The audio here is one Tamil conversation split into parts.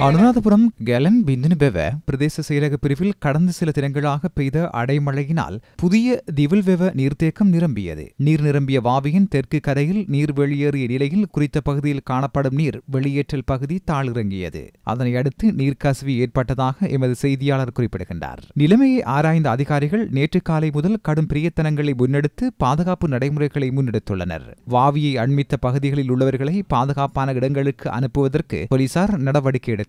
அனுராதபுரம் கெலன் பிந்துனுபெவ பிரதேச செயலக பிரிவில் கடந்த சில தினங்களாக பெய்த அடைமழையினால் புதிய திவில்வெவ நீர்த்தேக்கம் நிரம்பியது. நீர் நிரம்பிய வாவியின் தெற்கு கரையில் நீர் வெளியேறிய நிலையில் குறித்த பகுதியில் காணப்படும் நீர் வெளியேற்றல் பகுதி தாழிறங்கியது. அதனையடுத்து நீர்க்கசிவு ஏற்பட்டதாக எமது செய்தியாளர் குறிப்பிடுகின்றார். நிலைமையை ஆராய்ந்த அதிகாரிகள் நேற்று காலை முதல் கடும் பிரயத்தனங்களை முன்னெடுத்து பாதுகாப்பு நடைமுறைகளை முன்னெடுத்துள்ளனர். வாவியை அண்மித்த பகுதிகளில் உள்ளவர்களை பாதுகாப்பான இடங்களுக்கு அனுப்புவதற்கு போலீசார் நடவடிக்கை எடுத்தனர்.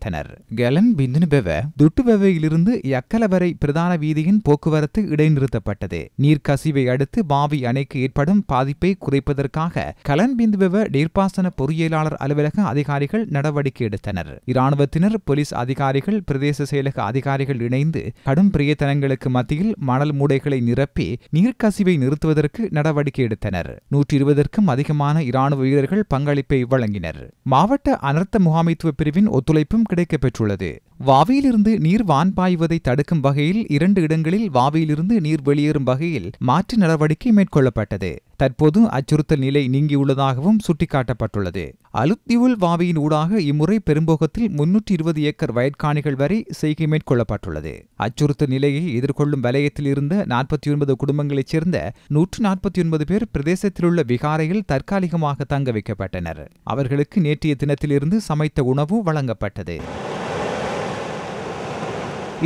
கெலன் பிந்துனுபெவ துட்டுவெவையிலிருந்து யக்கல வரை பிரதான வீதியின் போக்குவரத்து இடைநிறுத்தப்பட்டது. நீர்க்கசிவை அடுத்து வாவி அணைக்கு ஏற்படும் பாதிப்பை குறைப்பதற்காக கலன் பிந்துவெவ நீர்ப்பாசன பொறியியலாளர் அலுவலக அதிகாரிகள் நடவடிக்கை எடுத்தனர். இராணுவத்தினர், போலீஸ் அதிகாரிகள், பிரதேச செயலக அதிகாரிகள் இணைந்து கடும் பிரயத்தனங்களுக்கு மத்தியில் மணல் மூடைகளை நிரப்பி நீர்க்கசிவை நிறுத்துவதற்கு நடவடிக்கை எடுத்தனர். 120க்கும் அதிகமான இராணுவ வீரர்கள் பங்களிப்பை வழங்கினர். மாவட்ட அனர்த்த முகாமைத்துவ பிரிவின் ஒத்துழைப்பும் கிடைக்கப்பெற்றுள்ளது. வாவியிலிருந்து நீர் வான் பாய்வதை தடுக்கும் வகையில் 2 இடங்களில் வாவியிலிருந்து நீர் வெளியேறும் வகையில் மாற்று நடவடிக்கை மேற்கொள்ளப்பட்டது. தற்போது அச்சுறுத்தல் நிலை நீங்கியுள்ளதாகவும் சுட்டிக்காட்டப்பட்டுள்ளது. அலுத்திவுல் வாவியின் ஊடாக இம்முறை பெரும்போகத்தில் 320 ஏக்கர் வயற்காணிகள் வரை செய்கை மேற்கொள்ளப்பட்டுள்ளது. அச்சுறுத்தல் நிலையை எதிர்கொள்ளும் வலயத்தில் இருந்த 49 குடும்பங்களைச் சேர்ந்த 149 பேர் பிரதேசத்திலுள்ள விகாரையில் தற்காலிகமாக தங்க வைக்கப்பட்டனர். அவர்களுக்கு நேற்றைய தினத்திலிருந்து சமைத்த உணவு வழங்கப்பட்டது.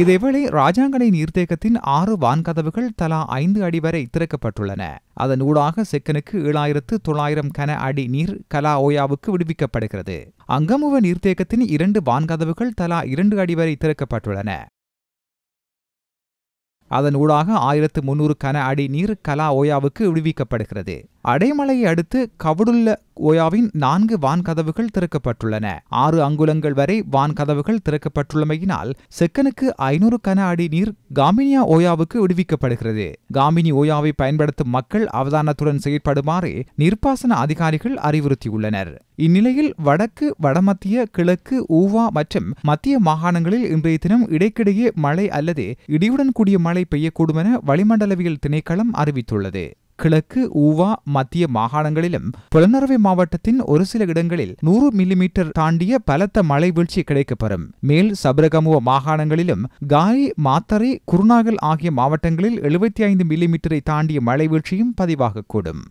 இதேவேளை ராஜாங்கனை நீர்த்தேக்கத்தின் 6 வான்கதவுகள் தலா 5 அடி வரை திறக்கப்பட்டுள்ளன. அதன் ஊடாக செக்கனுக்கு 7900 கன அடி நீர் கலா ஓயாவுக்கு விடுவிக்கப்படுகிறது. அங்கமுவ நீர்த்தேக்கத்தின் 2 வான்கதவுகள் தலா 2 அடி வரை திறக்கப்பட்டுள்ளன. அதன் ஊடாக 1300 கன அடி நீர் கலா ஓயாவுக்கு விடுவிக்கப்படுகிறது. அடைமழையை அடுத்து கவுடுள்ள ஓயாவின் 4 வான்கதவுகள் திறக்கப்பட்டுள்ளன. 6 அங்குலங்கள் வரை வான்கதவுகள் திறக்கப்பட்டுள்ளமையினால் செக்கனுக்கு 500 கன அடி நீர் காமினியா ஓயாவுக்கு விடுவிக்கப்படுகிறது. காமினி ஓயாவை பயன்படுத்தும் மக்கள் அவதானத்துடன் செயற்படுமாறு நீர்ப்பாசன அதிகாரிகள் அறிவுறுத்தியுள்ளனர். இந்நிலையில் வடக்கு, வடமத்திய, கிழக்கு, ஊவா மற்றும் மத்திய மாகாணங்களில் இன்றைய தினம் இடைக்கிடையே மழை அல்லது இடியுடன் கூடிய மழை பெய்யக்கூடுமென வளிமண்டலவியல் திணைக்களம் அறிவித்துள்ளது. கிழக்கு, ஊவா, மத்திய மாகாணங்களிலும் புலனறுவை மாவட்டத்தின் ஒரு சில இடங்களில் 100 மில்லிமீட்டர் தாண்டிய பலத்த மழை வீழ்ச்சி கிடைக்கப்பெறும். மேல் சபரகமுவ மாகாணங்களிலும் காலி, மாத்தறை, குருநாகல் ஆகிய மாவட்டங்களில் 75 மில்லிமீட்டரை தாண்டிய மழை வீழ்ச்சியும் பதிவாகக்கூடும்.